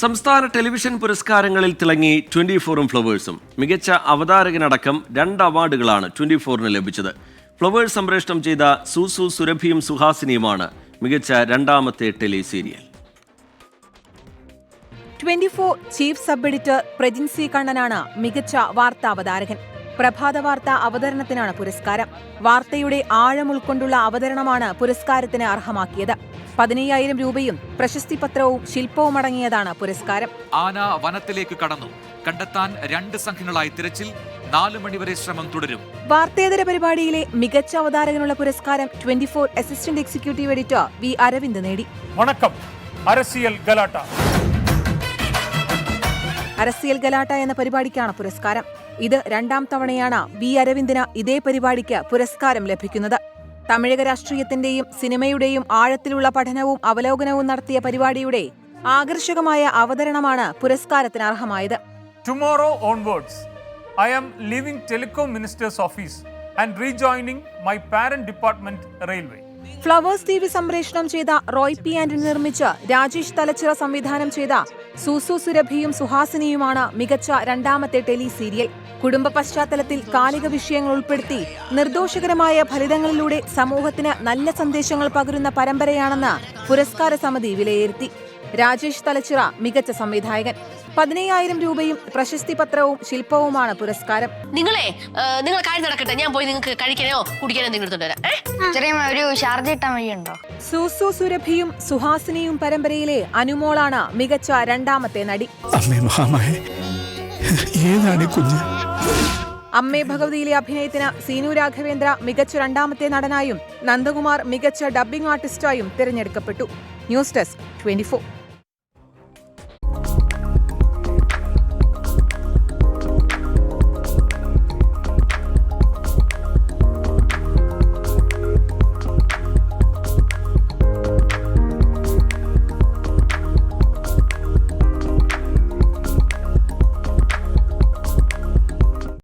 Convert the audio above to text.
സംസ്ഥാന ടെലിവിഷൻ പുരസ്കാരങ്ങളിൽ തിളങ്ങി 24-ഉം ഫ്ലവേഴ്സും. മികച്ച അവതാരകനടക്കം 2 അവാർഡുകളാണ് 24-ന് ലഭിച്ചത്. ഫ്ലവേഴ്സ് സംപ്രേഷണം ചെയ്ത സൂസു സുരഭിയും സുഹാസിനിയുമാണ് മികച്ച 2ാമത്തെ tele serial. 24 chief sub editor Prajin C കണ്ണനാണ് മികച്ച വാർത്താ അവതാരകൻ. പ്രഭാത വാർത്താ അവതരണത്തിനാണ് പുരസ്കാരം. വാർത്തയുടെ ആഴം ഉൾക്കൊണ്ടുള്ള അവതരണമാണ് പുരസ്കാരത്തിന് അർഹമാക്കിയത്. 15,000 രൂപയും പ്രശസ്തിപത്രവും ശില്പവും അടങ്ങിയതാണ് പുരസ്കാരം. ആന വനത്തിലേക്ക് കടന്നു. കണ്ടെത്താൻ 2 സംഘങ്ങളായി തിരച്ചിൽ. 4 മണിവരെ ശ്രമം തുടരും. വാർത്തേതര പരിപാടിയിലെ മികച്ച അവതാരകനുള്ള പുരസ്കാരം 24 assistant executive editor V Aravind നേടി. വണക്കം അരസിയൽ ഗലാട്ട. അരസിയൽ ഗലാട്ട എന്ന പരിപാടിക്കാണ് പുരസ്കാരം. ഇത് 2ാം തവണയാണ് വി അരവിന്ദിന് ഇതേ പരിപാടിക്ക് പുരസ്കാരം ലഭിക്കുന്നത്. തമിഴക രാഷ്ട്രീയത്തിന്റെയും സിനിമയുടെയും ആഴത്തിലുള്ള പഠനവും അവലോകനവും നടത്തിയ പരിപാടിയുടെ ആകർഷകമായ അവതരണമാണ് പുരസ്കാരത്തിന് അർഹമായത്. Tomorrow onwards, I am leaving Telecom Minister's office and rejoining my parent department, Railway. Flowers TV സംപ്രേഷണം ചെയ്ത റോയ് പി ആന്റണി നിർമ്മിച്ച് രാജേഷ് തലച്ചിറ സംവിധാനം ചെയ്ത സൂസു സുരഭിയും സുഹാസിനിയുമാണ് മികച്ച 2ാമത്തെ ടെലി സീരിയൽ. കുടുംബ പശ്ചാത്തലത്തിൽ കാലിക വിഷയങ്ങൾ ഉൾപ്പെടുത്തി നിർദോഷകരമായ ഫലിതങ്ങളിലൂടെ സമൂഹത്തിന് നല്ല സന്ദേശങ്ങൾ പകരുന്ന പരമ്പരയാണെന്ന് പുരസ്കാര സമിതി വിലയിരുത്തി. രാജേഷ് തലച്ചിറ മികച്ച സംവിധായകൻ. 15,000 രൂപയും പ്രശസ്തി പത്രവും ശില്പവുമാണ് പുരസ്കാരം. നിങ്ങൾ കാര്യം നടക്കട്ടെ, ഞാൻ പോയി നിങ്ങൾക്ക് കഴിക്കാനോ കുടിക്കാനോ നിങ്ങൾ. സൂസു സുരഭിയും സുഹാസിനിയും പരമ്പരയിലെ അനുമോളാണ് മികച്ച 2ാമത്തെ നടി. അമ്മേ ഭഗവതിയിലെ അഭിനയത്തിന് സീനു രാഘവേന്ദ്ര മികച്ച 2ാമത്തെ നടനായും നന്ദകുമാർ മികച്ച ഡബ്ബിംഗ് ആർട്ടിസ്റ്റായും തിരഞ്ഞെടുക്കപ്പെട്ടു. News desk 24.